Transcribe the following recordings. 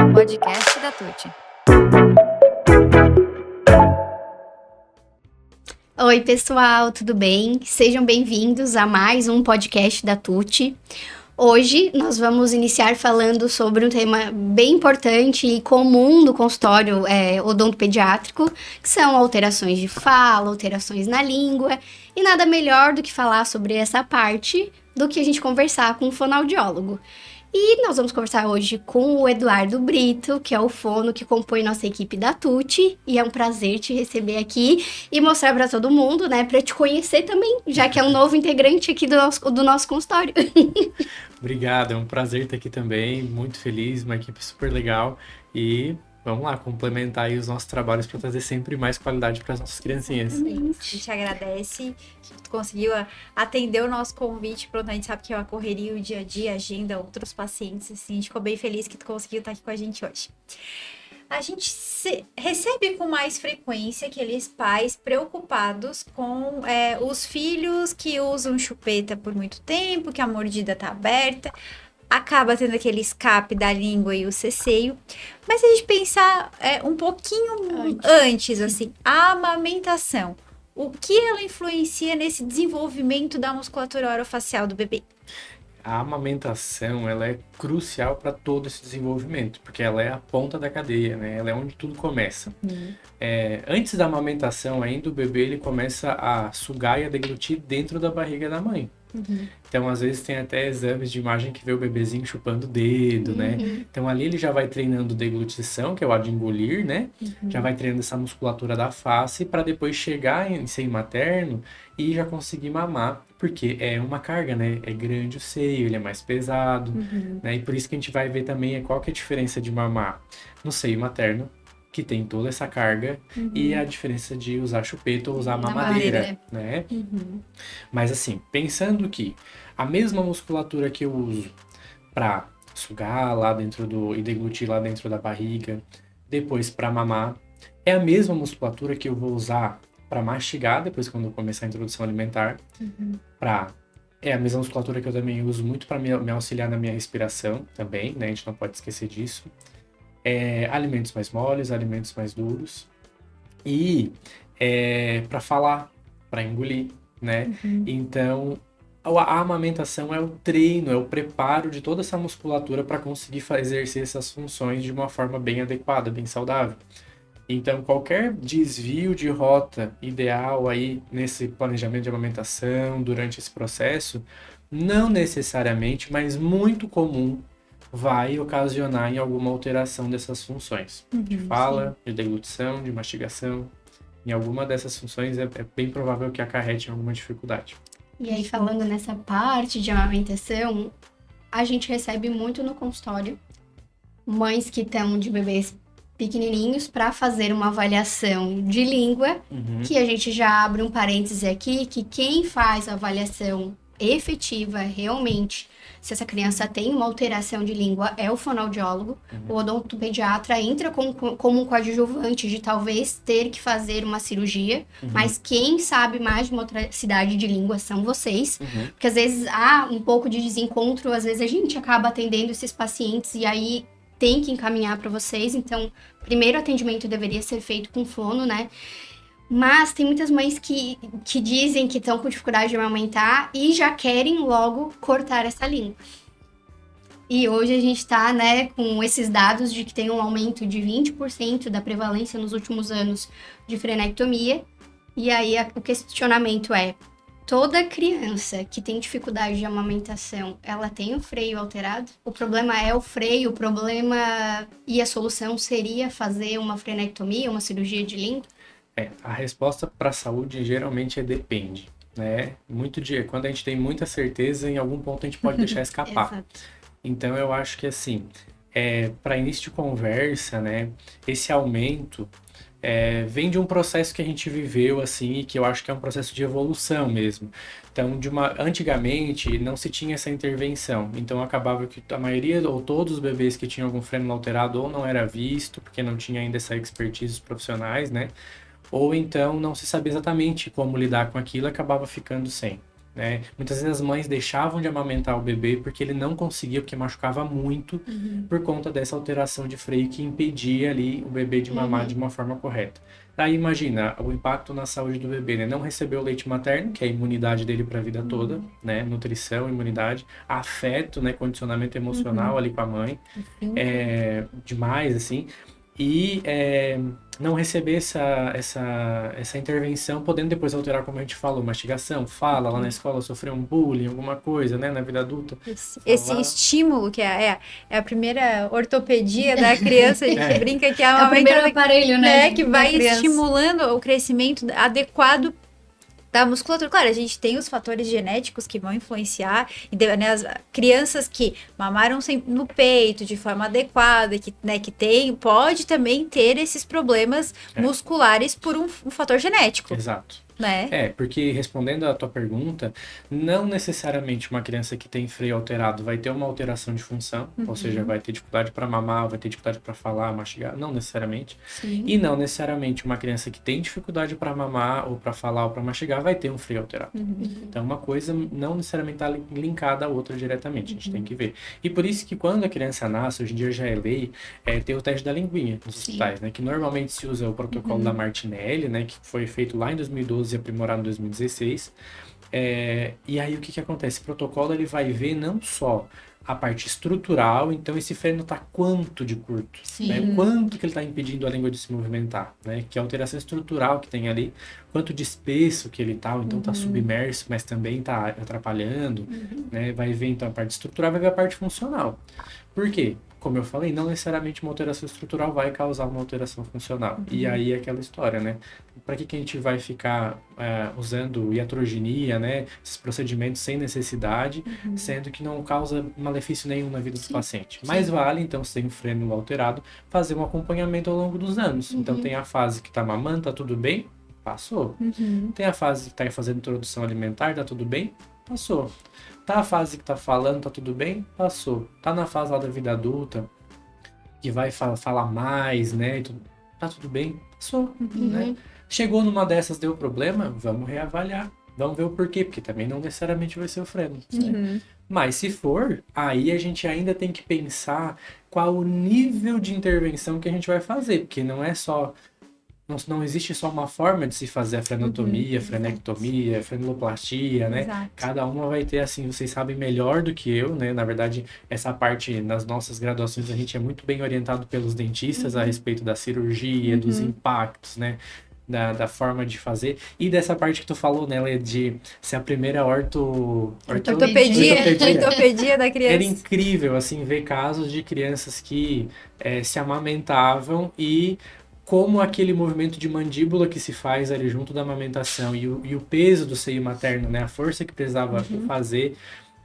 o podcast da Tuti. Oi, pessoal, tudo bem? Sejam bem-vindos a mais um podcast da Tuti. Hoje nós vamos iniciar falando sobre um tema bem importante e comum no consultório odontopediátrico, que são alterações de fala, alterações na língua, e nada melhor do que falar sobre essa parte do que a gente conversar com um fonoaudiólogo. E nós vamos conversar hoje com o Eduardo Brito, que é o fono que compõe nossa equipe da Tuti, e é um prazer te receber aqui e mostrar para todo mundo, né, para te conhecer também, já que é um novo integrante aqui do nosso consultório. Obrigado, é um prazer estar aqui também, muito feliz, uma equipe super legal e vamos lá, complementar aí os nossos trabalhos para trazer sempre mais qualidade para as nossas criancinhas. A gente agradece que tu conseguiu atender o nosso convite. Pronto, a gente sabe que é uma correria, o dia a dia, agenda, outros pacientes, assim, a gente ficou bem feliz que tu conseguiu estar aqui com a gente hoje. A gente recebe com mais frequência aqueles pais preocupados com os filhos que usam chupeta por muito tempo, que a mordida tá aberta, acaba tendo aquele escape da língua e o ceceio. Mas se a gente pensar um pouquinho antes, assim, a amamentação, o que ela influencia nesse desenvolvimento da musculatura orofacial do bebê? A amamentação, ela é crucial para todo esse desenvolvimento, porque ela é a ponta da cadeia, né? Ela é onde tudo começa. Antes da amamentação ainda, o bebê ele começa a sugar e a deglutir dentro da barriga da mãe. Então, às vezes, tem até exames de imagem que vê o bebezinho chupando o dedo, né? Então, ali ele já vai treinando deglutição, que é o ato de engolir, né? Já vai treinando essa musculatura da face para depois chegar em seio materno e já conseguir mamar, porque é uma carga, né? É grande o seio, ele é mais pesado, né? E por isso que a gente vai ver também qual que é a diferença de mamar no seio materno, que tem toda essa carga, e a diferença de usar chupeta ou usar mamadeira, né? Mas assim, pensando que a mesma musculatura que eu uso para sugar lá dentro e deglutir lá dentro da barriga, depois para mamar, é a mesma musculatura que eu vou usar para mastigar depois quando eu começar a introdução alimentar, é a mesma musculatura que eu também uso muito para me auxiliar na minha respiração também, né? A gente não pode esquecer disso. Alimentos mais moles, alimentos mais duros e para falar, para engolir, né? Então, a amamentação é o treino, é o preparo de toda essa musculatura para conseguir exercer essas funções de uma forma bem adequada, bem saudável. Então, qualquer desvio de rota ideal aí nesse planejamento de amamentação, durante esse processo, não necessariamente, mas muito comum, vai ocasionar em alguma alteração dessas funções. De fala, de deglutição, de mastigação. Em alguma dessas funções é bem provável que acarrete em alguma dificuldade. E aí, falando nessa parte de amamentação, a gente recebe muito no consultório mães que estão de bebês pequenininhos para fazer uma avaliação de língua, que a gente já abre um parêntese aqui, que quem faz a avaliação efetiva realmente, se essa criança tem uma alteração de língua, é o fonoaudiólogo. O odontopediatra entra como um coadjuvante de talvez ter que fazer uma cirurgia, mas quem sabe mais de motricidade de língua são vocês, porque às vezes há um pouco de desencontro, às vezes a gente acaba atendendo esses pacientes e aí tem que encaminhar para vocês, então primeiro atendimento deveria ser feito com fono, né? Mas tem muitas mães que dizem que estão com dificuldade de amamentar e já querem logo cortar essa língua. E hoje a gente está, né, com esses dados de que tem um aumento de 20% da prevalência nos últimos anos de frenectomia. E aí o questionamento é, toda criança que tem dificuldade de amamentação, ela tem o freio alterado? O problema é o freio, o problema e a solução seria fazer uma frenectomia, uma cirurgia de língua? A resposta para a saúde geralmente depende, né? Quando a gente tem muita certeza, em algum ponto a gente pode deixar escapar. Exato. Então eu acho que assim, para início de conversa, né? Esse aumento vem de um processo que a gente viveu assim, e que eu acho que é um processo de evolução mesmo. Então, antigamente não se tinha essa intervenção, então acabava que a maioria ou todos os bebês que tinham algum freno alterado ou não era visto, porque não tinha ainda essa expertise dos profissionais, né? Ou então não se sabia exatamente como lidar com aquilo e acabava ficando sem. né? Muitas vezes as mães deixavam de amamentar o bebê porque ele não conseguia, porque machucava muito por conta dessa alteração de freio que impedia ali o bebê de mamar de uma forma correta. Daí imagina o impacto na saúde do bebê, né? Não receber o leite materno, que é a imunidade dele para a vida toda, né? Nutrição, imunidade, afeto, né? Condicionamento emocional ali com a mãe, demais, assim. E não receber essa intervenção, podendo depois alterar, como a gente falou, mastigação, fala, lá na escola sofreu um bullying, alguma coisa, né, na vida adulta. Esse estímulo, que é a primeira ortopedia da criança, a gente brinca que é o primeiro aparelho, né? Que vai estimulando o crescimento adequado da musculatura. Claro, a gente tem os fatores genéticos que vão influenciar, né, as crianças que mamaram no peito de forma adequada, que, né, pode também ter esses problemas musculares por um fator genético. Exato. Né? Porque respondendo à tua pergunta, não necessariamente uma criança que tem freio alterado vai ter uma alteração de função, ou seja, vai ter dificuldade para mamar, vai ter dificuldade para falar, mastigar, não necessariamente. Sim. E não necessariamente uma criança que tem dificuldade para mamar, ou para falar, ou para mastigar, vai ter um freio alterado. Então, uma coisa não necessariamente está linkada à outra diretamente, a gente tem que ver. E por isso que quando a criança nasce, hoje em dia já é lei, ter o teste da linguinha nos hospitais, né? Que normalmente se usa o protocolo da Martinelli, né? Que foi feito lá em 2012 e aprimorado em 2016. E aí o que acontece? Esse protocolo ele vai ver não só a parte estrutural, então esse freno está quanto de curto, né? Quanto que ele está impedindo a língua de se movimentar, né? Que a alteração estrutural que tem ali, quanto de espesso que ele está, ou então está submerso, mas também está atrapalhando, né? Vai ver então a parte estrutural, vai ver a parte funcional. Por quê? Como eu falei, não necessariamente uma alteração estrutural vai causar uma alteração funcional. E aí é aquela história, né? Para que a gente vai ficar usando iatrogenia, né? Esses procedimentos sem necessidade, sendo que não causa malefício nenhum na vida do paciente. Mais vale, então, sem o freno alterado, fazer um acompanhamento ao longo dos anos. Então, tem a fase que está mamando, tá tudo bem? Passou. Tem a fase que está fazendo introdução alimentar, tá tudo bem? Passou. Tá a fase que tá falando, tá tudo bem? Passou. Tá na fase lá da vida adulta, que vai falar mais, né? Tá tudo bem? Passou, né? Chegou numa dessas, deu problema, vamos reavaliar. Vamos ver o porquê, porque também não necessariamente vai ser o freno. Né? Mas se for, aí a gente ainda tem que pensar qual o nível de intervenção que a gente vai fazer, porque não é só... Não existe só uma forma de se fazer a frenotomia, frenectomia, frenuloplastia, né? Exato. Cada uma vai ter, assim, vocês sabem melhor do que eu, né? Na verdade, essa parte, nas nossas graduações, a gente é muito bem orientado pelos dentistas a respeito da cirurgia, dos impactos, né? Da forma de fazer. E dessa parte que tu falou, né, de ser a primeira ortopedia da criança. Era incrível, assim, ver casos de crianças que se amamentavam e como aquele movimento de mandíbula que se faz ali junto da amamentação e o peso do seio materno, né, a força que precisava fazer,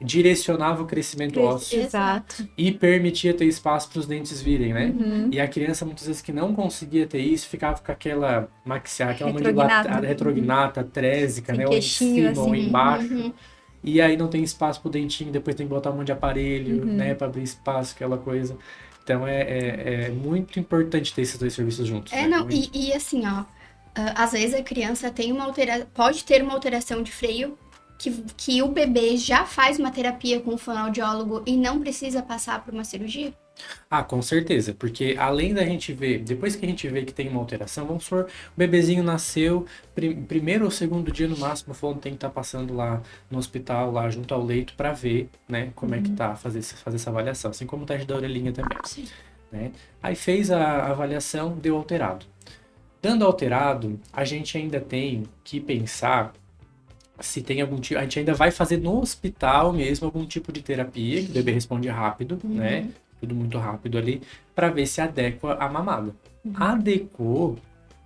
direcionava o crescimento ósseo. Exato. E permitia ter espaço para os dentes virem, né? E a criança, muitas vezes, que não conseguia ter isso, ficava com aquela maxilar, aquela mandíbula retrognata, trésica, né? Ou em cima, assim, ou embaixo. E aí não tem espaço pro dentinho, depois tem que botar um monte de aparelho, né? Para abrir espaço, aquela coisa. Então, é muito importante ter esses dois serviços juntos. Né? Não, e assim, ó, às vezes a criança tem pode ter uma alteração de freio que o bebê já faz uma terapia com o fonoaudiólogo e não precisa passar por uma cirurgia? Ah, com certeza, porque além da gente ver, depois que a gente vê que tem uma alteração, vamos supor, o bebezinho nasceu, primeiro ou segundo dia no máximo, o fono tem que estar passando lá no hospital, lá junto ao leito, para ver, né, como é que tá, fazer essa avaliação, assim como o teste da orelhinha também. Sim. Né? Aí fez a avaliação, deu alterado. Dando alterado, a gente ainda tem que pensar se tem algum tipo, a gente ainda vai fazer no hospital mesmo algum tipo de terapia, que o bebê responde rápido, né? Tudo muito rápido ali, para ver se adequa a mamada. Adequou,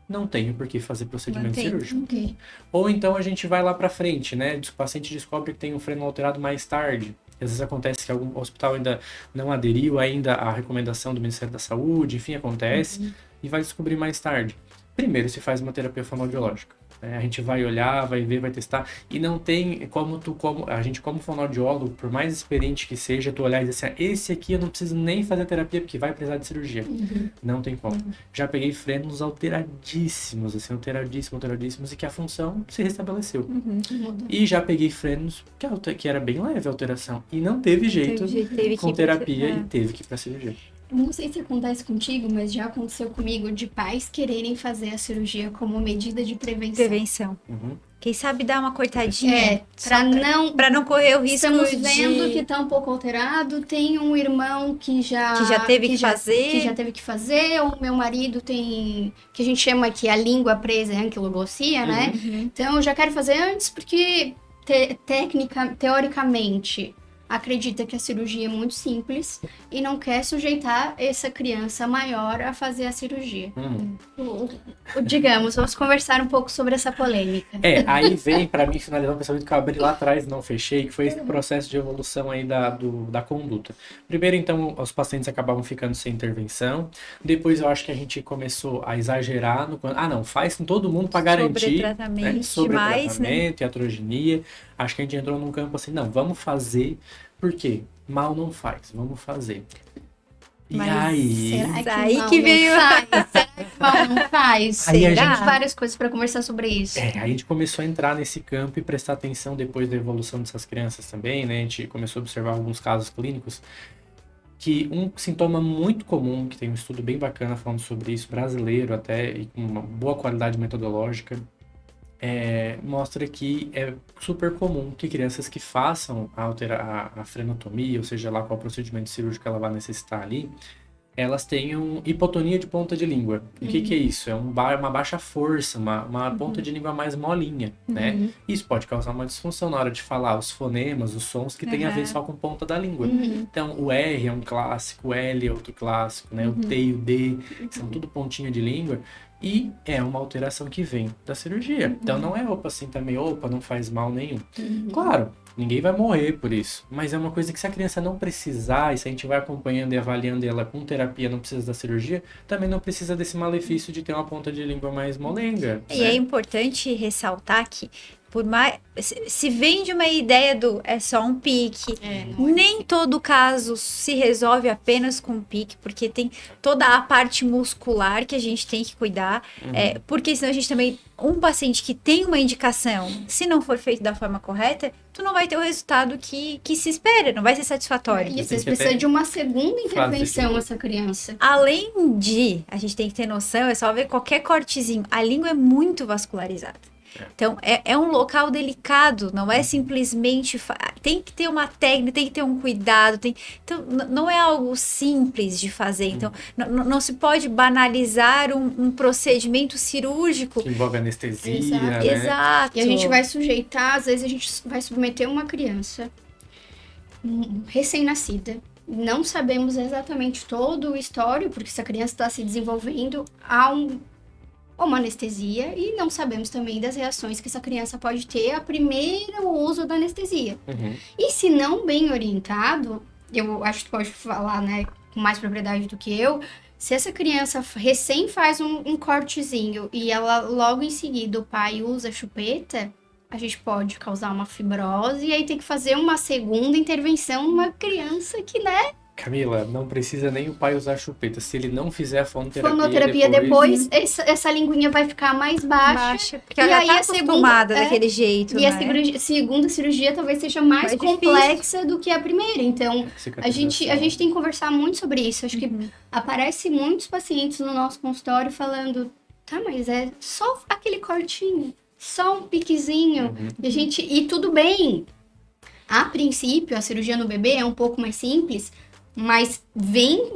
não tenho por que fazer procedimento cirúrgico. Okay. Ou então a gente vai lá para frente, né? O paciente descobre que tem um freno alterado mais tarde. Às vezes acontece que algum hospital ainda não aderiu ainda à recomendação do Ministério da Saúde, enfim, acontece, e vai descobrir mais tarde. Primeiro se faz uma terapia fonoaudiológica. né? A gente vai olhar, vai ver, vai testar. E não tem como a gente como fonoaudiólogo, por mais experiente que seja, tu olhar e dizer assim, esse aqui eu não preciso nem fazer terapia, porque vai precisar de cirurgia. Não tem como. Já peguei frenos alteradíssimos, assim, alteradíssimos, e que a função se restabeleceu. E já peguei frenos que era bem leve a alteração. E não teve jeito Teve com que- terapia e teve que ir pra cirurgia. Eu não sei se acontece contigo, mas já aconteceu comigo de pais quererem fazer a cirurgia como medida de prevenção. Prevenção. Uhum. Quem sabe dar uma cortadinha. É, pra não correr o risco estamos de... vendo que tá um pouco alterado, tem um irmão que já teve que fazer. que já teve que fazer, ou meu marido tem, que a gente chama aqui a língua presa, é anquiloglosia, né? Então eu já quero fazer antes porque teoricamente acredita que a cirurgia é muito simples e não quer sujeitar essa criança maior a fazer a cirurgia. Digamos, vamos conversar um pouco sobre essa polêmica. Aí vem pra mim finalizar um pensamento que eu abri lá atrás e não fechei, que foi esse processo de evolução aí da conduta. Primeiro, então, os pacientes acabavam ficando sem intervenção. Depois, eu acho que a gente começou a exagerar no... não, faz com todo mundo pra garantir. Sobretratamento, Sobretratamento, né? iatrogenia. Acho que a gente entrou num campo assim, não, vamos fazer. Por quê? Mal não faz, vamos fazer. Mas e aí... Será que Aí mal que não veio- faz? Será que mal não faz? Aí a Temos gente- várias coisas para conversar sobre isso. A gente começou a entrar nesse campo e prestar atenção depois da evolução dessas crianças também, né? A gente começou a observar alguns casos clínicos que um sintoma muito comum, que tem um estudo bem bacana falando sobre isso, brasileiro até, e com uma boa qualidade metodológica, mostra que é super comum que crianças que façam a frenotomia, ou seja lá qual procedimento cirúrgico ela vai necessitar ali, elas tenham hipotonia de ponta de língua. O que é isso? É uma baixa força, uma ponta de língua mais molinha, né? Isso pode causar uma disfunção na hora de falar os fonemas, os sons que tem a ver só com ponta da língua. Então, o R é um clássico, o L é outro clássico, né? O T e o D, que são tudo pontinha de língua. E é uma alteração que vem da cirurgia. Então, não é assim também, não faz mal nenhum. Claro, ninguém vai morrer por isso. Mas é uma coisa que se a criança não precisar, e se a gente vai acompanhando e avaliando ela com terapia, não precisa da cirurgia, também não precisa desse malefício de ter uma ponta de língua mais molenga. E é importante ressaltar que, por mais se vende uma ideia do é só um pique, nem todo caso se resolve apenas com pique, porque tem toda a parte muscular que a gente tem que cuidar, porque senão a gente também, um paciente que tem uma indicação, se não for feito da forma correta, tu não vai ter o resultado que se espera, não vai ser satisfatório. E às vezes precisa de uma segunda intervenção essa criança. Além de, a gente tem que ter noção, é só ver qualquer cortezinho, a língua é muito vascularizada. Então, é um local delicado, não é simplesmente... Tem que ter uma técnica, tem que ter um cuidado. Então, não é algo simples de fazer. Então, não se pode banalizar um procedimento cirúrgico. Que envolve anestesia, Exato. né? Exato. E a gente vai sujeitar, às vezes a gente vai submeter uma criança recém-nascida. Não sabemos exatamente todo o histórico, porque essa criança está se desenvolvendo a uma anestesia e não sabemos também das reações que essa criança pode ter a primeiro uso da anestesia. E se não bem orientado, eu acho que tu pode falar, né, com mais propriedade do que eu, se essa criança recém faz um cortezinho e ela logo em seguida o pai usa chupeta, a gente pode causar uma fibrose e aí tem que fazer uma segunda intervenção numa criança que, né, Camila, não precisa nem o pai usar chupeta. Se ele não fizer a fonoterapia depois essa linguinha vai ficar mais baixa. Porque ela já tá acostumada daquele jeito, e né? a segunda cirurgia talvez seja mais complexa do que a primeira. Então, a gente tem que conversar muito sobre isso. Acho que aparece muitos pacientes no nosso consultório falando, tá, mas é só aquele cortinho, só um piquezinho. E tudo bem. A princípio, a cirurgia no bebê é um pouco mais simples, mas vem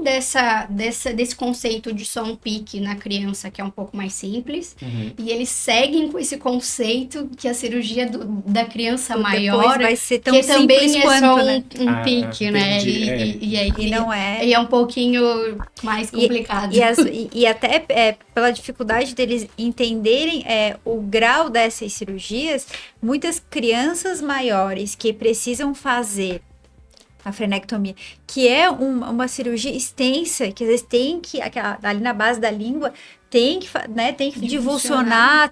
desse conceito de só um pique na criança, que é um pouco mais simples. E eles seguem com esse conceito que a cirurgia da criança maior vai ser tão que também simples é quanto, só né? um pique, né? E não é. E é um pouquinho mais complicado. E até pela dificuldade deles entenderem o grau dessas cirurgias, muitas crianças maiores que precisam fazer a frenectomia, que é uma cirurgia extensa, que às vezes tem que, ali na base da língua, tem que, né, tem que divulsionar,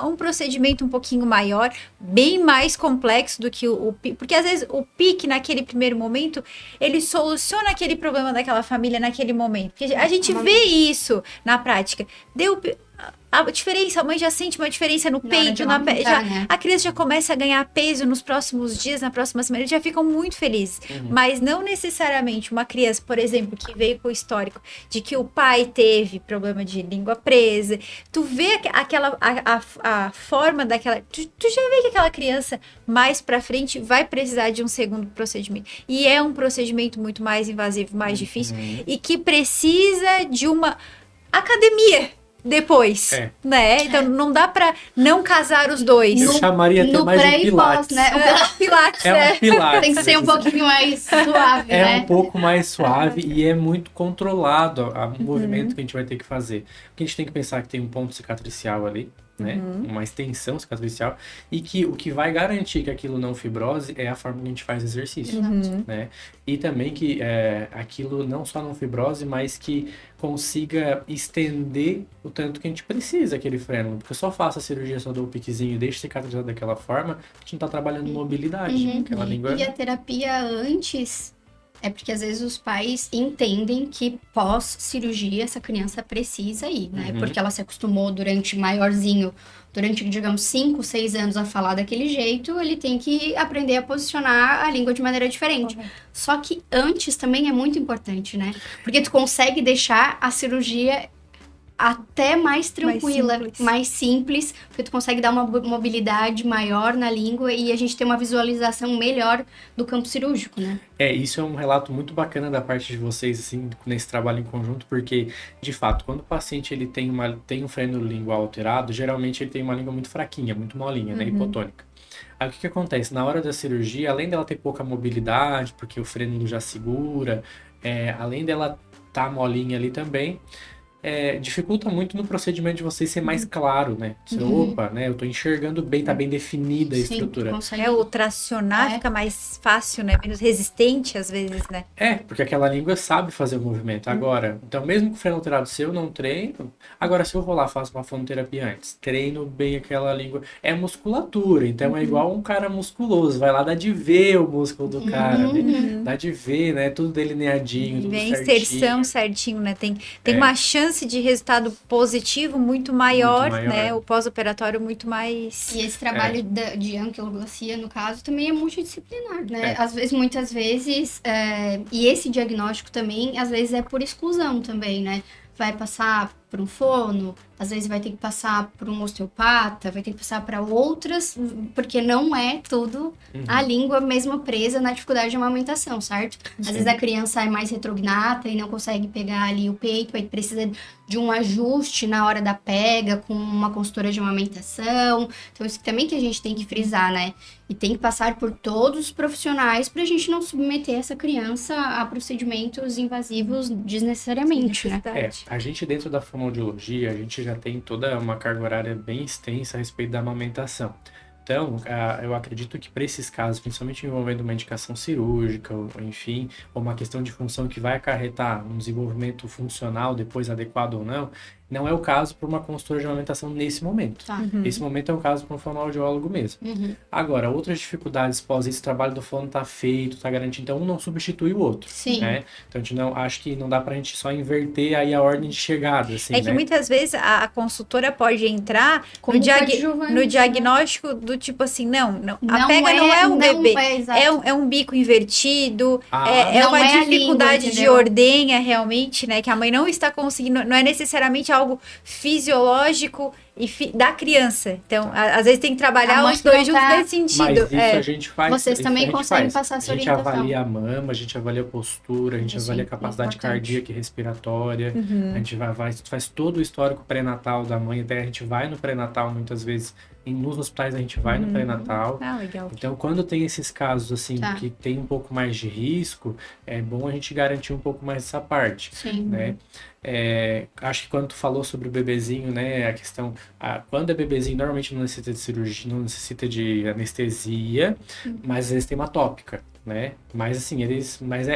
um procedimento um pouquinho maior, bem mais complexo do que o PIC, porque às vezes o PIC, naquele primeiro momento, ele soluciona aquele problema daquela família naquele momento, porque a gente vê isso na prática, a diferença, a mãe já sente uma diferença no peito, né? A criança já começa a ganhar peso nos próximos dias, na próxima semana, eles já ficam muito felizes. Mas não necessariamente uma criança, por exemplo, que veio com o histórico de que o pai teve problema de língua presa, tu vê a forma daquela... Tu já vê que aquela criança, mais pra frente, vai precisar de um segundo procedimento. E é um procedimento muito mais invasivo, mais difícil, e que precisa de uma academia depois, né? Então não dá pra não casar os dois. Eu chamaria até mais de Pilates. Né? O Pilates, um Pilates. Tem que ser um pouquinho mais suave, né? Um pouco mais suave e é muito controlado o movimento que a gente vai ter que fazer. Porque a gente tem que pensar que tem um ponto cicatricial ali, né? Uma extensão cicatricial, e que o que vai garantir que aquilo não fibrose é a forma que a gente faz exercício, né? E também que aquilo não só não fibrose, mas que consiga estender o tanto que a gente precisa aquele freno, porque eu só faço a cirurgia, só dou o piquezinho e deixo cicatrizar daquela forma, a gente não tá trabalhando mobilidade, aquela língua... E a terapia antes... É porque às vezes os pais entendem que pós-cirurgia essa criança precisa ir, né? Porque ela se acostumou durante digamos, 5, 6 anos a falar daquele jeito, ele tem que aprender a posicionar a língua de maneira diferente. Só que antes também é muito importante, né? Porque tu consegue deixar a cirurgia até mais tranquila, mais simples, porque tu consegue dar uma mobilidade maior na língua e a gente tem uma visualização melhor do campo cirúrgico, né? Isso é um relato muito bacana da parte de vocês, assim, nesse trabalho em conjunto, porque, de fato, quando o paciente ele tem um freno lingual alterado, geralmente ele tem uma língua muito fraquinha, muito molinha, né, hipotônica. Aí o que acontece? Na hora da cirurgia, além dela ter pouca mobilidade, porque o freno já segura, além dela tá molinha ali também, dificulta muito no procedimento de vocês ser mais claro, né? Opa, né? Eu tô enxergando bem, tá bem definida a estrutura. O tracionar fica mais fácil, né? Menos resistente às vezes, né? Porque aquela língua sabe fazer o movimento. Agora, então mesmo com o freno alterado, se eu não treino, agora se eu vou lá, faço uma fonoterapia antes, treino bem aquela língua, é musculatura, então é igual um cara musculoso, vai lá, dá de ver o músculo do cara, né? Dá de ver, né? Tudo delineadinho, tudo certinho. Vem inserção certinho, né? Tem uma chance de resultado positivo muito maior, né? O pós-operatório muito mais... E esse trabalho de anquiloglacia, no caso, também é multidisciplinar, né? Muitas vezes, e esse diagnóstico também, às vezes é por exclusão também, né? Vai passar por um fono, às vezes vai ter que passar por um osteopata, vai ter que passar para outras, porque não é tudo a língua mesmo presa na dificuldade de amamentação, certo? Às vezes a criança é mais retrognata e não consegue pegar ali o peito, aí precisa de um ajuste na hora da pega com uma consultora de amamentação. Então isso também que a gente tem que frisar, né? E tem que passar por todos os profissionais pra gente não submeter essa criança a procedimentos invasivos desnecessariamente, né? A gente dentro da fonoaudiologia, a gente já tem toda uma carga horária bem extensa a respeito da amamentação. Então, eu acredito que para esses casos, principalmente envolvendo uma indicação cirúrgica, ou, enfim, ou uma questão de função que vai acarretar um desenvolvimento funcional depois adequado ou não é o caso para uma consultora de amamentação nesse momento. Esse momento é um caso para um fonoaudiólogo mesmo. Agora, outras dificuldades pós esse trabalho do fono tá feito, tá garantido, então um não substitui o outro. Né? Então, acho que não dá pra gente só inverter aí a ordem de chegada. Assim, que muitas vezes a consultora pode entrar no diagnóstico do tipo assim, a pega não é um bebê, é um bico invertido, é uma dificuldade língua, de ordenha realmente, né? Que a mãe não está conseguindo, não é necessariamente algo fisiológico da criança. Então, às vezes tem que trabalhar os dois juntos nesse sentido. Mas isso a gente faz. Vocês também conseguem passar essa orientação. A gente avalia a mama, a gente avalia a postura, a gente avalia a capacidade cardíaca e respiratória. A gente faz todo o histórico pré-natal da mãe, até a gente vai no pré-natal muitas vezes. Nos hospitais a gente vai no pré-natal. Legal. Então, quando tem esses casos, assim, que tem um pouco mais de risco, é bom a gente garantir um pouco mais essa parte. Né? Acho que quando tu falou sobre o bebezinho, né, a questão, quando é bebezinho, normalmente não necessita de cirurgia, não necessita de anestesia, mas às vezes tem uma tópica. né? Mas assim,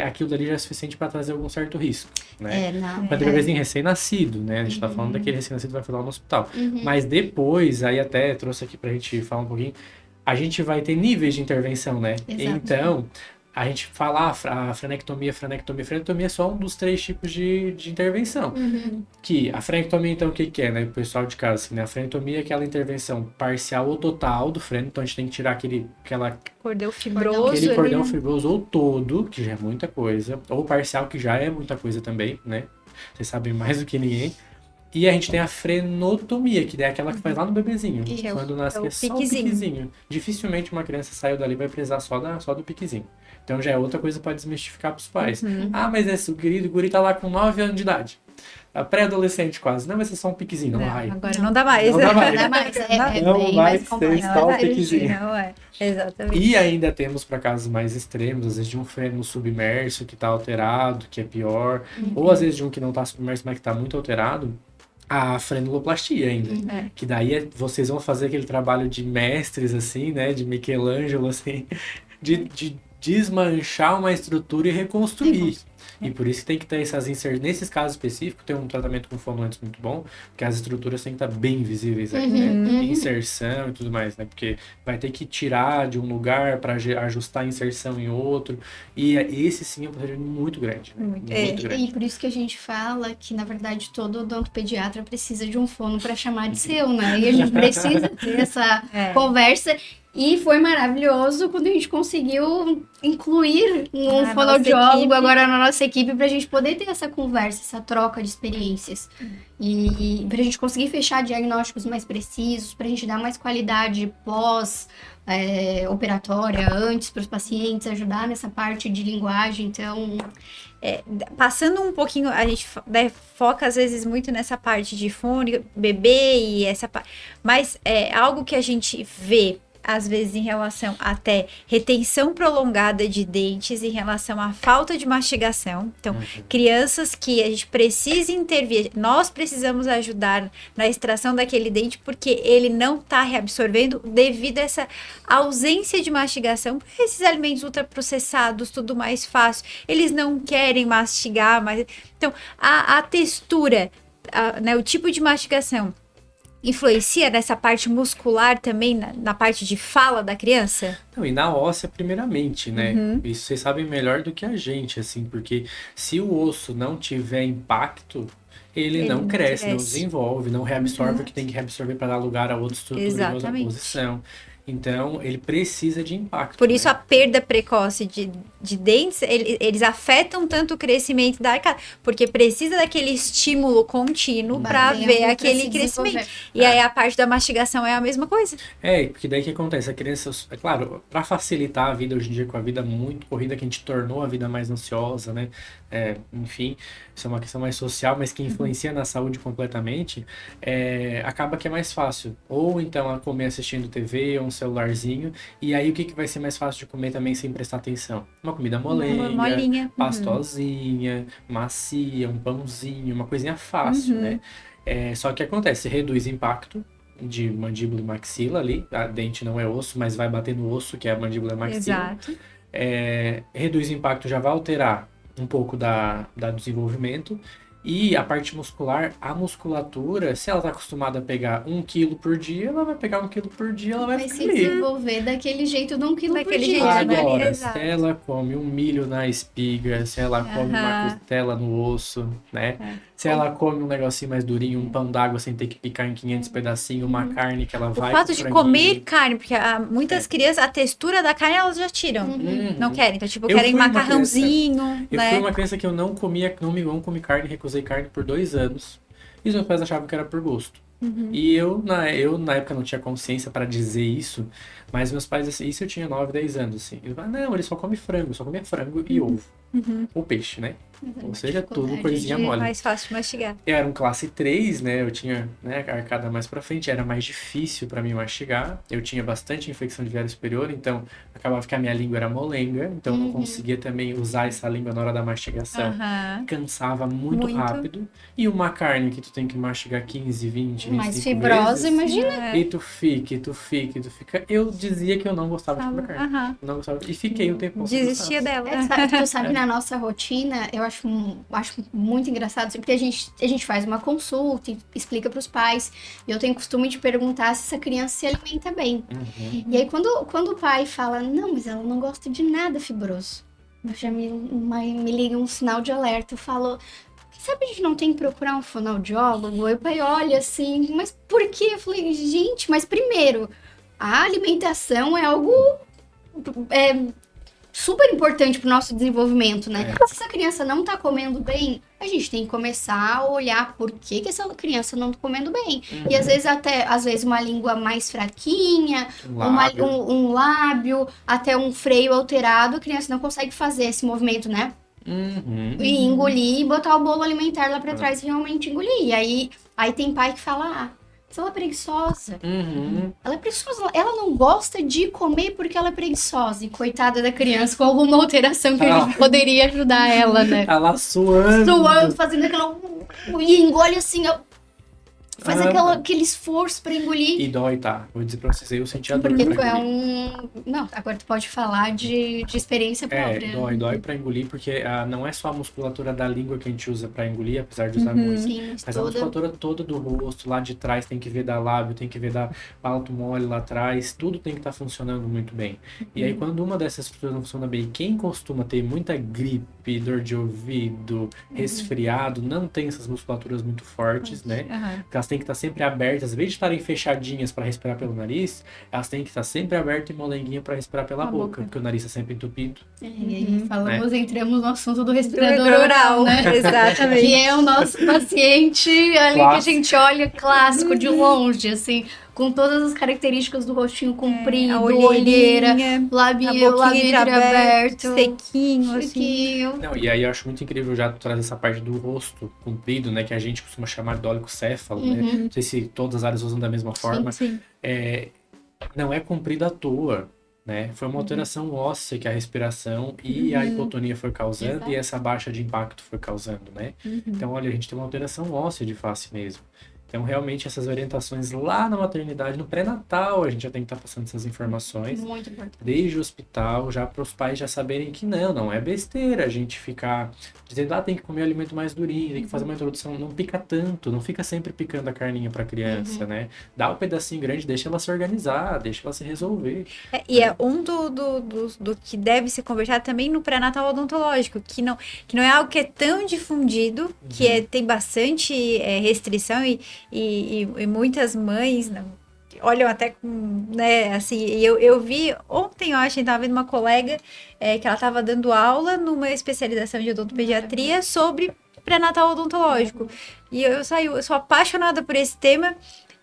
aquilo dali já é suficiente para trazer algum certo risco, né? Não. Para ter bebezinho recém-nascido, né? A gente tá falando daquele recém-nascido que vai fazer lá no hospital. Uhum. Mas depois, aí até trouxe aqui pra gente falar um pouquinho, a gente vai ter níveis de intervenção, né? Exato. Então, a gente fala a frenectomia é só um dos 3 tipos de intervenção. Uhum. Que a frenectomia, então, o que que é, né? O pessoal de casa, assim, né? A frenectomia é aquela intervenção parcial ou total do freno, então a gente tem que tirar aquele Cordão fibroso. aquele ali, cordão né? fibroso ou todo, que já é muita coisa, ou parcial, que já é muita coisa também, né? Vocês sabem mais do que ninguém. E a gente tem a frenotomia, que é aquela que faz lá no bebezinho. Que é o- Quando nasce, é o que é só o piquezinho. piquezinho. Dificilmente uma criança saiu dali e vai precisar só do piquezinho. Então já é outra coisa para desmistificar pros pais. Ah, mas esse o guri tá lá com 9 anos de idade. A pré-adolescente quase. Não, vai ser só um piquezinho. Não, Não, vai. agora não dá mais. Não dá mais. Não, mas é Não bem vai mais ser complexo. só o Não, piquezinho. não é. Exatamente. E ainda temos para casos mais extremos, às vezes de um freno submerso que está alterado, que é pior, ou às vezes de um que não está submerso, mas que está muito alterado, a frenuloplastia ainda. É. Que daí vocês vão fazer aquele trabalho de mestres, assim, né, de Michelangelo, assim, de desmanchar uma estrutura e reconstruir. E por isso que tem que ter essas inserções. Nesses casos específicos, tem um tratamento com fonoantes muito bom, porque as estruturas têm que estar bem visíveis aí, né? Inserção e tudo mais, né? Porque vai ter que tirar de um lugar para ajustar a inserção em outro. E esse sim é um procedimento muito grande. Né? Muito. Muito grande. E por isso que a gente fala que, na verdade, todo odontopediatra precisa de um fono para chamar de seu, né? E a gente precisa ter essa conversa. E foi maravilhoso quando a gente conseguiu incluir um Na fonoaudiólogo nossa agora na nossa equipe pra gente poder ter essa conversa, essa troca de experiências. E pra gente conseguir fechar diagnósticos mais precisos, pra gente dar mais qualidade pós-operatória, antes para os pacientes, ajudar nessa parte de linguagem. Então, Passando um pouquinho, a gente foca às vezes muito nessa parte de fone, bebê e essa parte. Mas é algo que a gente vê às vezes em relação até retenção prolongada de dentes, em relação à falta de mastigação. Então, crianças que a gente precisa intervir, nós precisamos ajudar na extração daquele dente porque ele não está reabsorvendo devido a essa ausência de mastigação. Esses alimentos ultraprocessados, tudo mais fácil, eles não querem mastigar, mas então a textura, né, o tipo de mastigação influencia nessa parte muscular também, na parte de fala da criança? Não, e na óssea primeiramente, né? Isso vocês sabem melhor do que a gente, assim, porque se o osso não tiver impacto, ele não cresce, não desenvolve, não reabsorve o que tem que reabsorver para dar lugar a outra estrutura em outra posição. Então, ele precisa de impacto. Por isso, né? a perda precoce de dentes, eles afetam tanto o crescimento da arcada, porque precisa daquele estímulo contínuo para ver aquele crescimento. E aí, a parte da mastigação é a mesma coisa. Porque daí o que acontece? A criança, é claro, para facilitar a vida hoje em dia, com a vida muito corrida, que a gente tornou a vida mais ansiosa, né? Enfim, isso é uma questão mais social, mas que influencia na saúde completamente, acaba que é mais fácil. Ou então a comer assistindo TV ou um celularzinho, e aí o que vai ser mais fácil de comer também sem prestar atenção? Uma comida Molinha. Pastosinha, macia, um pãozinho, uma coisinha fácil, né? Só que acontece, reduz impacto de mandíbula e maxila ali, a dente não é osso, mas vai bater no osso, que é a mandíbula e maxila. Exato. Reduz impacto, já vai alterar um pouco da desenvolvimento. E a parte muscular, a musculatura, se ela tá acostumada a pegar 1 quilo por dia, ela vai pegar 1 quilo por dia, ela vai ficar se ali. desenvolver daquele jeito de 1 quilo por Daquele dia. jeito, né? Agora, Exato. se ela come um milho na espiga, se ela come uma costela no osso, né? Se ela come um negocinho mais durinho, um pão d'água sem ter que picar em 500 pedacinhos, uma carne que ela O vai... fato com de franguinho. comer carne, porque muitas crianças, a textura da carne, elas já tiram. Não querem. Então, tipo, Eu querem fui uma macarrãozinho, Eu né? fui uma criança que eu não comi carne, recusei carne por 2 anos. E os meus pais achavam que era por gosto. E eu na época não tinha consciência para dizer isso, mas meus pais, assim, isso eu tinha 9, 10 anos, assim. Eles falaram, não, ele só come frango, só comia frango e ovo. o peixe, né? Mas é Ou uma seja, tudo dificuldade coisinha de- mole. Mais fácil de mastigar. Eu era um classe 3, né? Eu tinha, né, a arcada mais pra frente, era mais difícil pra mim mastigar. Eu tinha bastante infecção de viária superior, então acabava que a minha língua era molenga, então eu não conseguia também usar essa língua na hora da mastigação. Aham. Cansava muito Muito. rápido. E uma carne que tu tem que mastigar 15, 20, Mais 25 fibrosa, vezes. imagina. E tu fica. Eu dizia que eu não gostava de comer carne. Aham. Eu não gostava. E fiquei um tempo sem Desistia gostar. dela. Tu sabe, na nossa rotina, eu acho muito engraçado, porque a gente faz uma consulta e explica pros pais. E eu tenho costume de perguntar se essa criança se alimenta bem. E aí, quando o pai fala, não, mas ela não gosta de nada fibroso, já me liga um sinal de alerta. Eu falo, sabe, a gente não tem que procurar um fonoaudiólogo? Aí o pai olha assim, mas por quê? Eu falei, gente, mas primeiro, a alimentação é algo super importante pro nosso desenvolvimento, né? Se essa criança não tá comendo bem, a gente tem que começar a olhar por que essa criança não tá comendo bem. E às vezes uma língua mais fraquinha, um lábio, até um freio alterado, a criança não consegue fazer esse movimento, né? E engolir e botar o bolo alimentar lá pra trás e realmente engolir. E aí tem pai que fala, mas ela é preguiçosa. Ela é preguiçosa. Ela não gosta de comer porque ela é preguiçosa. E coitada da criança com alguma alteração que a gente poderia ajudar ela, né? Ela suando. Suando, fazendo aquela... E engole assim, ó. Faz aquele esforço pra engolir. E dói, tá? Vou dizer pra vocês, eu senti a dor Porque pra é engolir. Não, agora tu pode falar de experiência própria. Dói pra engolir, porque não é só a musculatura da língua que a gente usa pra engolir, apesar de usar muito. Sim, Mas a musculatura toda do rosto, lá de trás, tem que ver da lábio, tem que ver da palato mole lá atrás, tudo tem que estar funcionando muito bem. E aí, quando uma dessas estruturas não funciona bem, quem costuma ter muita gripe, dor de ouvido, resfriado, não tem essas musculaturas muito fortes, né? Porque elas têm que estar sempre abertas, em vez de estarem fechadinhas para respirar pelo nariz, elas têm que estar sempre abertas e molenguinha para respirar pela boca, porque o nariz está sempre entupido. E aí entramos no assunto do respirador Respirador oral, né? Exatamente. Que é o nosso paciente ali que a gente olha clássico de longe, assim, com todas as características do rostinho comprido, a olheira, olheirinha, labinho entreaberto, aberto, sequinho, assim. sequinho. Não, e aí eu acho muito incrível já tu trazer essa parte do rosto comprido, né, que a gente costuma chamar de olicocéfalo, né? Não sei se todas as áreas usam da mesma forma. Sim. Não é comprido à toa, né? Foi uma alteração óssea que a respiração e a hipotonia foi causando. Exato. E essa baixa de impacto foi causando, né? Então, olha, a gente tem uma alteração óssea de face mesmo. Então, realmente, essas orientações lá na maternidade, no pré-natal, a gente já tem que estar passando essas informações. Muito importante. Desde o hospital, já para os pais já saberem que não é besteira a gente ficar dizendo, tem que comer alimento mais durinho, tem que fazer uma introdução, não pica tanto, não fica sempre picando a carninha para criança, né? Dá um pedacinho grande, deixa ela se organizar, deixa ela se resolver. E é um do que deve ser conversado também no pré-natal odontológico, que não é algo que é tão difundido, que tem bastante restrição e muitas mães olham até com, né, assim, eu vi ontem, eu acho, a gente tava vendo uma colega que ela tava dando aula numa especialização de odontopediatria sobre pré-natal odontológico, e eu sou apaixonada por esse tema,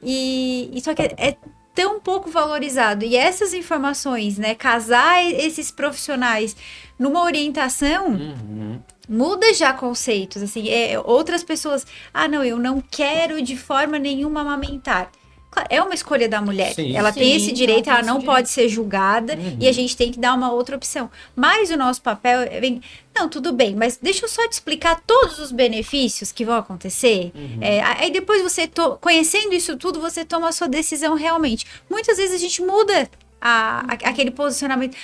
e só que é tão pouco valorizado, e essas informações, né, casar esses profissionais numa orientação muda já conceitos, assim, outras pessoas, não, eu não quero de forma nenhuma amamentar. Claro, é uma escolha da mulher. Sim. Ela tem esse direito, ela não esse pode ser julgada e a gente tem que dar uma outra opção. Mas o nosso papel é não, tudo bem, mas deixa eu só te explicar todos os benefícios que vão acontecer. Aí depois você, conhecendo isso tudo, você toma a sua decisão realmente. Muitas vezes a gente muda aquele posicionamento.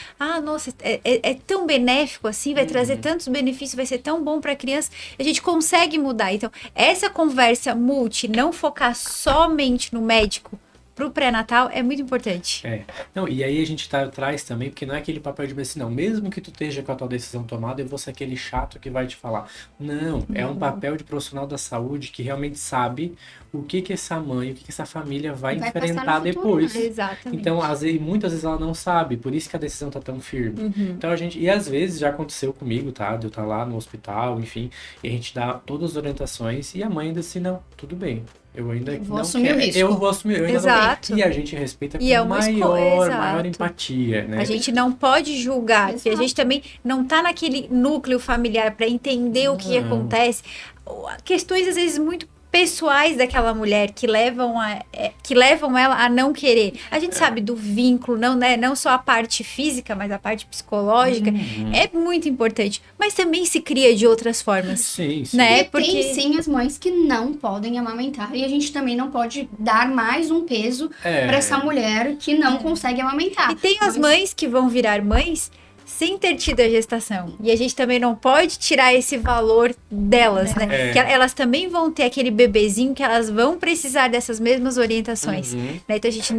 Nossa, é tão benéfico assim, vai trazer tantos benefícios, vai ser tão bom para a criança. A gente consegue mudar. Então, essa conversa não focar somente no médico pro pré-natal é muito importante. Não, e aí a gente traz também, porque não é aquele papel de assim, não, mesmo que tu esteja com a tua decisão tomada, eu vou ser aquele chato que vai te falar. Não, é um papel de profissional da saúde que realmente sabe o que essa mãe, o que essa família vai enfrentar depois. Exatamente. Então, muitas vezes ela não sabe, por isso que a decisão tá tão firme. Então e às vezes já aconteceu comigo, tá? De eu estar lá no hospital, enfim, e a gente dá todas as orientações e a mãe ainda assim, não, tudo bem. Eu ainda Vou não assumir quero. o risco. Eu vou assumir, eu ainda não Exato. quero. E a gente respeita com E é uma maior Exato. empatia, né? A gente não pode julgar, porque a Exato. gente também não tá naquele núcleo familiar para entender o que Não. acontece. Questões, às vezes, muito pessoais daquela mulher que levam ela a não querer. A gente sabe do vínculo, não, né? Não só a parte física, mas a parte psicológica. Uhum. É muito importante. Mas também se cria de outras formas. Sim, sim. Né? E Porque- tem sim as mães que não podem amamentar. E a gente também não pode dar mais um peso É. para essa mulher que não consegue amamentar. E tem as Mas- mães que vão virar mães sem ter tido a gestação. E a gente também não pode tirar esse valor delas, né? É. Que elas também vão ter aquele bebezinho que elas vão precisar dessas mesmas orientações. Uhum. Né? Então a gente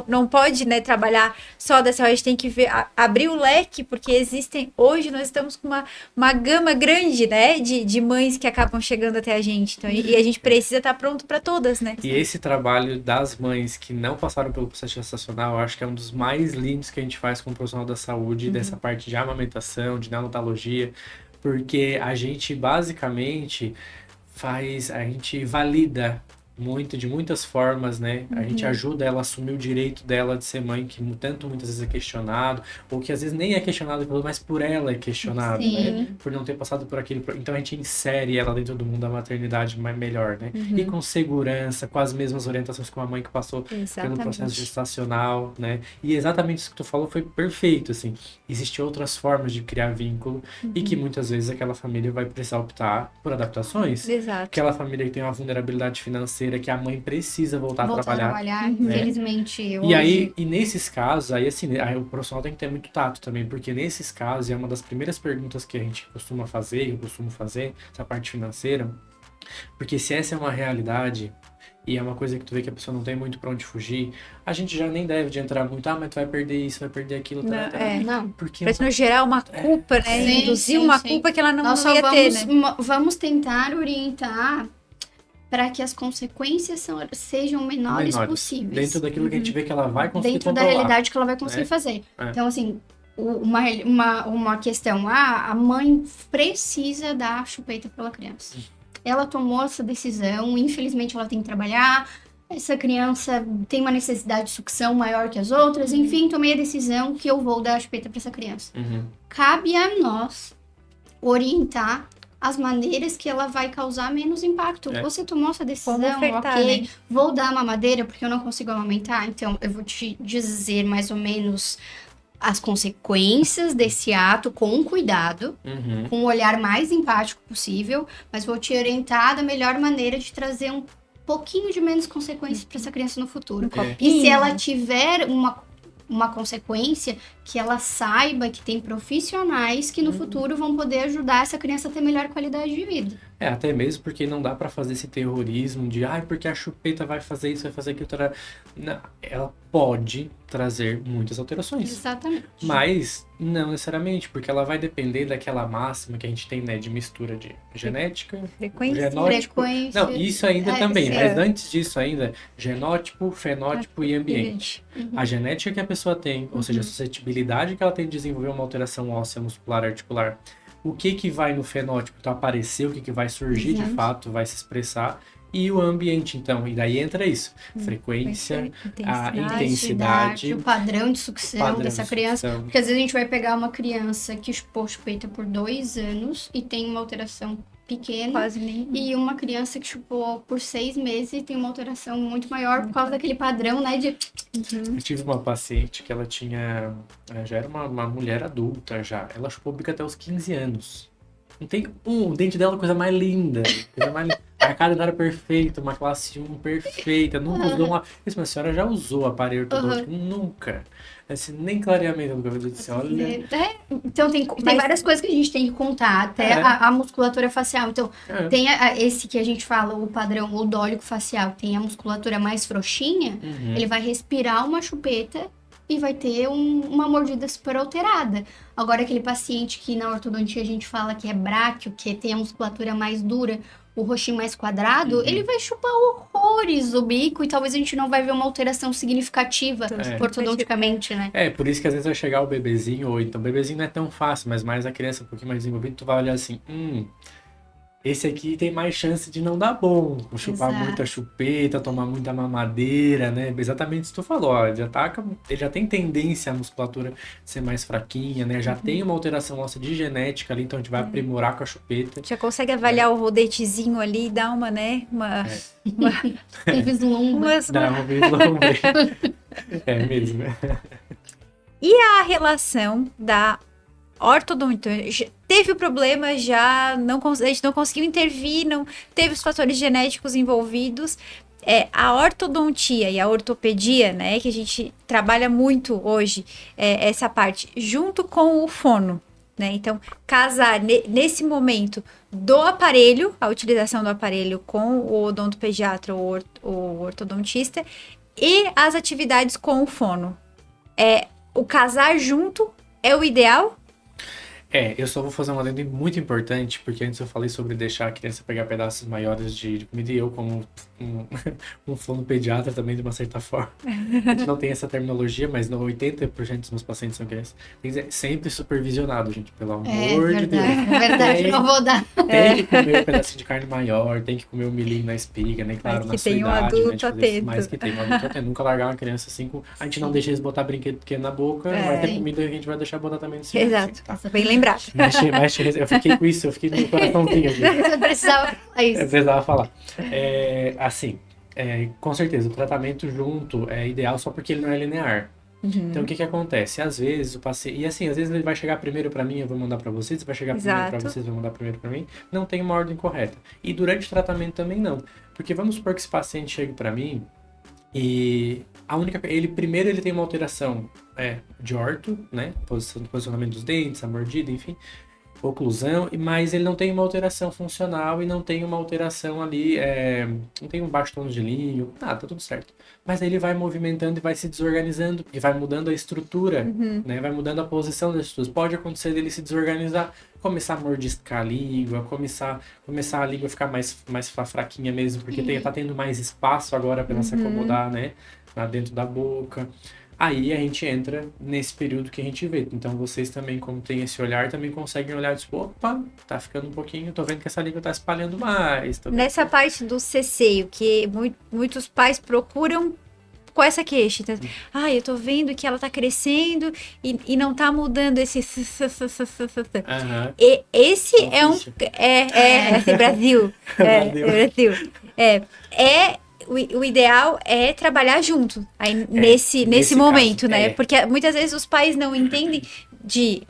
não pode, né, trabalhar só dessa forma. A gente tem que ver, abrir o leque, porque existem. Hoje nós estamos com uma gama grande, né, de mães que acabam chegando até a gente. Então, e a gente precisa estar pronto para todas, né? E esse trabalho das mães que não passaram pelo processo gestacional, eu acho que é um dos mais lindos que a gente faz com o profissional da saúde, dessa parte de amamentação, de neonatologia, porque a gente basicamente a gente valida muito, de muitas formas, né? A gente ajuda ela a assumir o direito dela de ser mãe, que tanto muitas vezes é questionado, ou que às vezes nem é questionado, mas por ela é questionado, né? Sim. Por não ter passado por aquilo. Então a gente insere ela dentro do mundo da maternidade melhor, né? E com segurança, com as mesmas orientações que uma mãe que passou pelo processo Exatamente. gestacional, né? E exatamente isso que tu falou foi perfeito, assim. Existem outras formas de criar vínculo e que muitas vezes aquela família vai precisar optar por adaptações. Exato. Aquela família que tem uma vulnerabilidade financeira, que a mãe precisa voltar a trabalhar. Infelizmente, E hoje... aí, e nesses casos, aí assim, aí o profissional tem que ter muito tato também, porque nesses casos, é uma das primeiras perguntas que a gente costuma fazer, eu costumo fazer, essa parte financeira, porque se essa é uma realidade, e é uma coisa que tu vê que a pessoa não tem muito pra onde fugir, a gente já nem deve de entrar muito, mas tu vai perder isso, vai perder aquilo, Não, tá? é. Não. Porque Pra não gerar uma culpa, né? Sim, Induzir sim, uma sim. culpa que ela não Nós só ia ter, né? vamos tentar orientar para que as consequências sejam menores possíveis. dentro daquilo que a gente vê que ela vai conseguir Dentro da controlar. realidade que ela vai conseguir né? fazer. É. Então, assim, uma questão, a mãe precisa dar a chupeta pela criança. Ela tomou essa decisão, infelizmente ela tem que trabalhar, essa criança tem uma necessidade de sucção maior que as outras, enfim, tomei a decisão que eu vou dar a chupeta para essa criança. Uhum. Cabe a nós orientar as maneiras que ela vai causar menos impacto. É. Você tomou essa decisão, Como ofertar, ok, né? vou dar mamadeira porque eu não consigo amamentar, então eu vou te dizer mais ou menos as consequências desse ato com cuidado, Uhum. com o olhar mais empático possível, mas vou te orientar da melhor maneira de trazer um pouquinho de menos consequências para essa criança no futuro. É. E se ela tiver uma consequência, que ela saiba que tem profissionais que no futuro vão poder ajudar essa criança a ter melhor qualidade de vida. É, até mesmo porque não dá pra fazer esse terrorismo de, porque a chupeta vai fazer isso, vai fazer aquilo. Tará. Não, ela pode trazer muitas alterações. Exatamente. Mas não necessariamente, porque ela vai depender daquela máxima que a gente tem, né, de mistura de genética, Frequência. genótipo. Frequência. Não, isso ainda É, também, sim. mas antes disso ainda, genótipo, fenótipo e ambiente. A genética que a pessoa tem, ou seja, a suscetibilidade que ela tem de desenvolver uma alteração óssea, muscular, articular. O que vai no fenótipo aparecer, o que vai surgir de Exato. fato, vai se expressar. E o ambiente, então, e daí entra isso. Frequência, a intensidade, o padrão de sucção padrão dessa de criança. sucção. Porque às vezes a gente vai pegar uma criança que chupou chupeta por 2 anos e tem uma alteração pequena. Quase nem. E uma criança que chupou por 6 meses e tem uma alteração muito maior por causa daquele padrão, né? De... Eu tive uma paciente que ela tinha. Ela já era uma mulher adulta já. Ela chupou bico até os 15 anos. Não tem o dente dela é a coisa mais linda. Coisa mais linda. A cara dela era perfeita, uma classe 1 perfeita. Nunca usou uma. Isso, mas a senhora já usou o aparelho ortodôntico? Nunca. Assim, nem clareamento nunca eu disse, olha. Então tem Mas- várias coisas que a gente tem que contar, até É. a musculatura facial. Então, É. tem esse que a gente fala, o padrão odólico facial, tem a musculatura mais frouxinha, Uhum. ele vai respirar uma chupeta e vai ter uma mordida super alterada. Agora, aquele paciente que na ortodontia a gente fala que é bráquio, que tem a musculatura mais dura, o roxinho mais quadrado, ele vai chupar horrores o bico e talvez a gente não vai ver uma alteração significativa ortodonticamente, né? É, por isso que às vezes vai chegar o bebezinho, ou então o bebezinho não é tão fácil, mas mais a criança um pouquinho mais desenvolvida, tu vai olhar assim, esse aqui tem mais chance de não dar bom. Chupar Exato. muita chupeta, tomar muita mamadeira, né? Exatamente isso que tu falou, ó, ele já tem tendência a musculatura ser mais fraquinha, né? Já tem uma alteração óssea de genética ali, então a gente vai aprimorar com a chupeta. Já consegue avaliar o rodetezinho ali e dar uma, né? Um vislumbre. Dá um vislumbre. É mesmo. A relação da ortodontia. Teve o problema, já não, a gente não conseguiu intervir, não teve os fatores genéticos envolvidos. A ortodontia e a ortopedia, né, que a gente trabalha muito hoje, essa parte, junto com o fono, né? Então, casar nesse momento do aparelho, a utilização do aparelho com o odontopediatra ou o ortodontista e as atividades com o fono. O casar junto é o ideal? Eu só vou fazer um adendo muito importante, porque antes eu falei sobre deixar a criança pegar pedaços maiores de comida e eu, como um fonopediatra também, de uma certa forma. A gente não tem essa terminologia, mas 80% dos meus pacientes são crianças. Tem que ser sempre supervisionado, gente, pelo amor de Deus. É verdade, não vou dar. Tem que comer um pedacinho de carne maior, tem que comer um milhinho na espiga, né? Claro, Mas na que sua tem um idade, adulto né? De fazer isso, atento. mas que tem um adulto atento. Nunca largar uma criança assim com... A gente não deixa eles botar brinquedo pequeno na boca, vai ter comida e a gente vai deixar botar também no cima. Exato, Assim, tá? bem lembrado. Eu fiquei com isso, eu fiquei no meu coraçãozinho aqui. Você precisava falar Eu isso. precisava falar. Com certeza, o tratamento junto é ideal só porque ele não é linear. Então, o que acontece? Às vezes o paciente... E assim, às vezes ele vai chegar primeiro pra mim, eu vou mandar pra vocês. Vai chegar primeiro pra Exato. vocês, vai mandar primeiro pra mim. Não tem uma ordem correta. E durante o tratamento também não. Porque vamos supor que esse paciente chegue pra mim e... Primeiro ele tem uma alteração de orto, né? Posicionamento dos dentes, a mordida, enfim. Oclusão, mas ele não tem uma alteração funcional e não tem uma alteração ali, não tem um baixo tônus de língua, tá tudo certo. Mas aí ele vai movimentando e vai se desorganizando, porque vai mudando a estrutura, né? Vai mudando a posição das estruturas. Pode acontecer dele se desorganizar, começar a mordiscar a língua, começar a língua ficar mais fraquinha mesmo, porque tá tendo mais espaço agora para ela se acomodar, né? Lá dentro da boca. Aí a gente entra nesse período que a gente vê. Então vocês também, como tem esse olhar, também conseguem olhar tipo, opa, tá ficando um pouquinho, tô vendo que essa língua tá espalhando mais. Nessa parte do ceceio, que muitos pais procuram com essa queixa. Então, eu tô vendo que ela tá crescendo e não tá mudando esse... Aham. E esse é um... Ficha. Brasil. Brasil. O ideal é trabalhar junto aí nesse momento, caso, né? Porque muitas vezes os pais não entendem de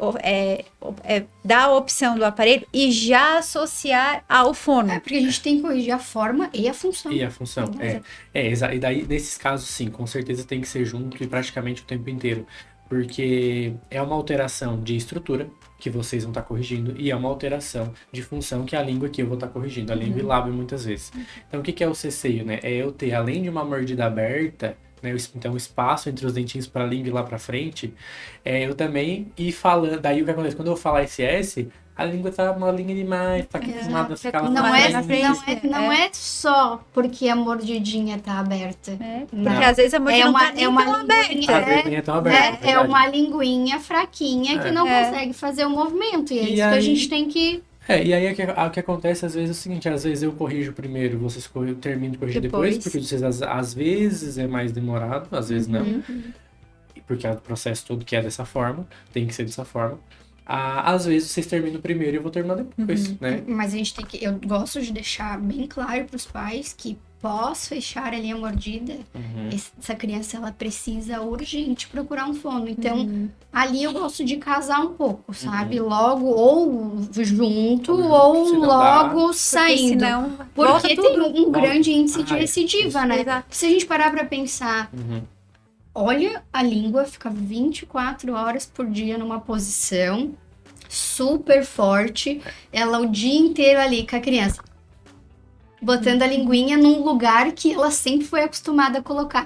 dar a opção do aparelho e já associar ao fono. Porque a gente tem que corrigir a forma e a função. E a função, E daí, nesses casos, sim, com certeza tem que ser junto e praticamente o tempo inteiro. Porque é uma alteração de estrutura que vocês vão estar corrigindo e é uma alteração de função que a língua que eu vou estar corrigindo, a língua e lábio muitas vezes. Então, o que é o ceceio, né? É eu ter, além de uma mordida aberta, né? Então, o espaço entre os dentinhos para a língua e lá para frente, eu também ir falando. Daí, o que acontece? Quando eu falar esse S, a língua tá uma linha demais, tá acostumada a ficar lá Não na é, frente. não é só porque a mordidinha tá aberta. Porque às vezes a mordida não tá nem tão aberta. Às vezes nem é tão aberta, É uma linguinha fraquinha que não consegue fazer o movimento. E é isso que a gente tem que... E aí o que acontece às vezes é o seguinte, às vezes eu corrijo primeiro, vocês terminam de corrigir depois, porque vocês às vezes é mais demorado, às vezes não. Porque o processo todo que é dessa forma, tem que ser dessa forma. Às vezes vocês terminam primeiro e eu vou terminar depois, né? Mas a gente tem que... Eu gosto de deixar bem claro para os pais que pós fechar ali a mordida, essa criança, ela precisa urgente procurar um fono. Então, ali eu gosto de casar um pouco, sabe? Logo, ou junto, ou se não logo Porque saindo. senão volta Porque tudo. tem um grande índice de recidiva, né? Exato. Se a gente parar pra pensar, olha, a língua fica 24 horas por dia numa posição super forte. Ela o dia inteiro ali com a criança. Botando a linguinha num lugar que ela sempre foi acostumada a colocar.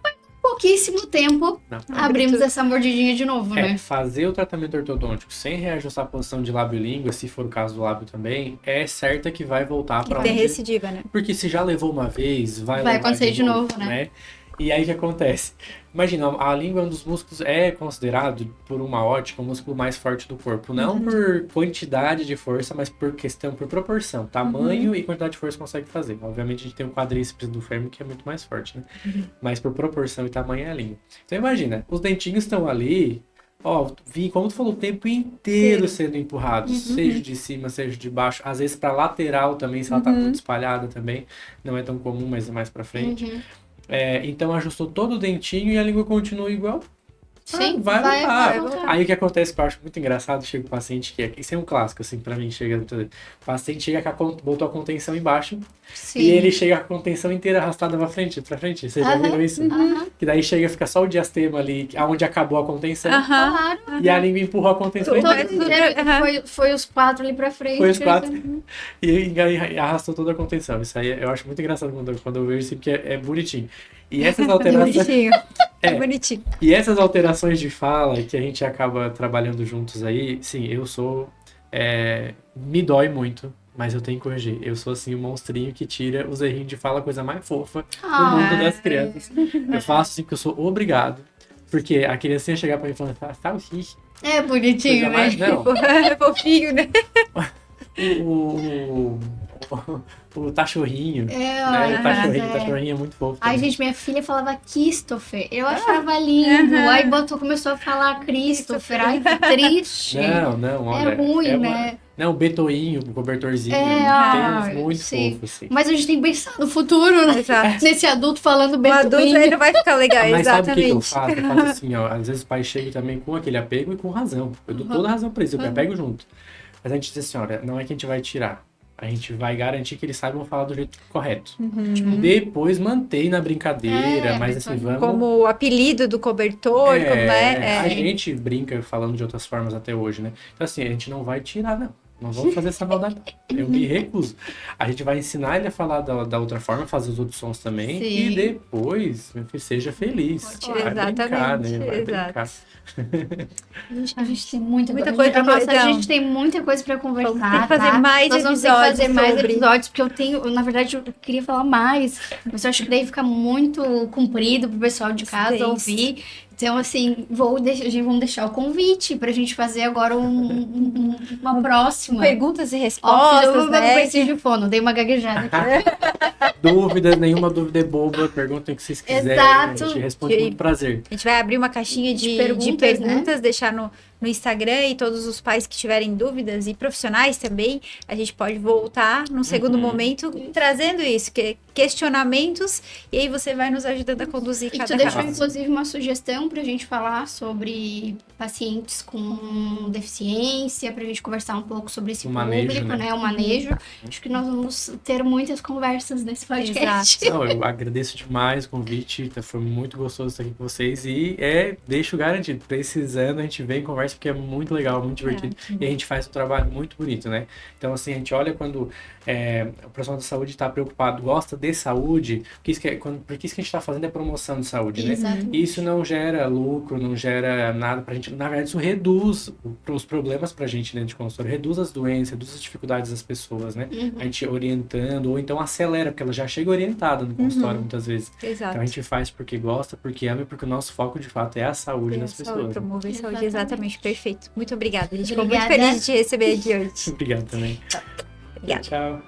Mas em pouquíssimo tempo, abrimos essa mordidinha de novo, né? Fazer o tratamento ortodôntico sem reajustar a posição de lábio e língua, se for o caso do lábio também, é certa que vai voltar para Tem recidiva, né? Porque se já levou uma vez, vai Vai levar acontecer de novo, né? E aí o que acontece? Imagina, a língua é um dos músculos, é considerado, por uma ótica, o músculo mais forte do corpo. Não por quantidade de força, mas por proporção. Tamanho e quantidade de força consegue fazer. Obviamente a gente tem o quadríceps do fêmur que é muito mais forte, né? Mas por proporção e tamanho é a língua. Então imagina, os dentinhos estão ali, ó, como tu falou, o tempo inteiro sendo empurrados. Seja de cima, seja de baixo. Às vezes pra lateral também, se ela tá muito espalhada também. Não é tão comum, mas é mais pra frente. Então ajustou todo o dentinho e a língua continua igual. Sim, vai voltar. Aí o que acontece que eu acho muito engraçado, chega o paciente isso é um clássico, assim, pra mim, o paciente chega botou a contenção embaixo Sim. e ele chega com a contenção inteira arrastada pra frente, vocês já viram isso? Que daí fica só o diastema ali, onde acabou a contenção, Claro. e a língua empurrou a contenção Todo inteira. inteiro, foi os 4 ali pra frente. Foi os 4 e arrastou toda a contenção. Isso aí eu acho muito engraçado quando eu vejo isso, porque é bonitinho. E essas alterações... Bonitinho. Bonitinho. E essas alterações de fala que a gente acaba trabalhando juntos aí, sim, eu sou... me dói muito, mas eu tenho que corrigir. Eu sou, assim, o monstrinho que tira os errinhos de fala, a coisa mais fofa do mundo das crianças. Eu faço assim porque eu sou obrigado. Porque a criancinha chegar pra mim e falar, salsicha. É bonitinho, né? Não, É fofinho, né? o cachorrinho. É, O cachorrinho é muito fofo. Ai, também. gente, minha filha falava Christopher. Eu achava lindo. Aí começou a falar Christopher. Ai, que triste. Não, olha. É ruim, né? Não, o betoinho, o cobertorzinho. É, tem uns muito sim. fofos, assim. Mas a gente tem que pensar no futuro, né? Exato. Nesse adulto falando O bem adulto aí não vai ficar legal, Mas sabe o que eu exatamente. faço? Eu faço assim, ó. Às vezes o pai chega também com aquele apego e com razão. Eu dou toda a razão pra isso, eu pego junto. Mas a gente diz assim, olha, não é que a gente vai tirar. A gente vai garantir que eles saibam falar do jeito correto. Depois mantém na brincadeira, mas assim, vamos... Como o apelido do cobertor, como é. A gente brinca falando de outras formas até hoje, né? Então assim, a gente não vai tirar, não. Não vamos fazer essa maldade. Eu me recuso. A gente vai ensinar ele a falar da outra forma, fazer os outros sons também. Sim. E depois, meu filho, seja feliz. Vai brincar, né? Vai brincar. A gente tem muita Muita coisa. coisa pra Nossa, a conversar. gente tem muita coisa pra conversar. Vamos ter que fazer tá? mais Nós vamos ter que episódios fazer mais sobre. episódios, porque na verdade, eu queria falar mais. Mas eu acho que daí fica muito comprido pro pessoal de casa Extenso. ouvir. Então, assim, vamos deixar o convite pra gente fazer agora uma próxima. Perguntas e Ó, respostas, eu né? preciso de fono, dei uma gaguejada aqui. Nenhuma dúvida é boba. Perguntem o que vocês quiserem. Exato. A gente responde com muito prazer. A gente vai abrir uma caixinha de perguntas, perguntas, deixar no Instagram, e todos os pais que tiverem dúvidas e profissionais também, a gente pode voltar num segundo momento trazendo isso, questionamentos, e aí você vai nos ajudando a conduzir E cada tu deixou, caso. inclusive, uma sugestão pra gente falar sobre pacientes com deficiência, pra gente conversar um pouco sobre esse O público, manejo, né? né? O manejo. Acho que nós vamos ter muitas conversas nesse podcast. Não, eu agradeço demais o convite. Foi muito gostoso estar aqui com vocês. E deixo garantido, precisando, a gente vem e conversa, porque é muito legal, muito divertido. E a gente faz um trabalho muito bonito, né? Então, assim, a gente olha quando o profissional da saúde está preocupado, gosta de saúde, porque isso que a gente está fazendo é promoção de saúde, né? Exato. E isso não gera lucro, não gera nada pra gente. Na verdade, isso reduz os problemas pra gente dentro de consultório, reduz as doenças, reduz as dificuldades das pessoas, né? A gente orientando, ou então acelera, porque ela já chega orientada no consultório muitas vezes. Exato. Então a gente faz porque gosta, porque ama e porque o nosso foco de fato é a saúde das pessoas. Promover saúde, Exatamente. exatamente, perfeito. Muito obrigada. A gente ficou muito Obrigada. feliz de te receber aqui hoje. Obrigado também. Obrigada. Tchau.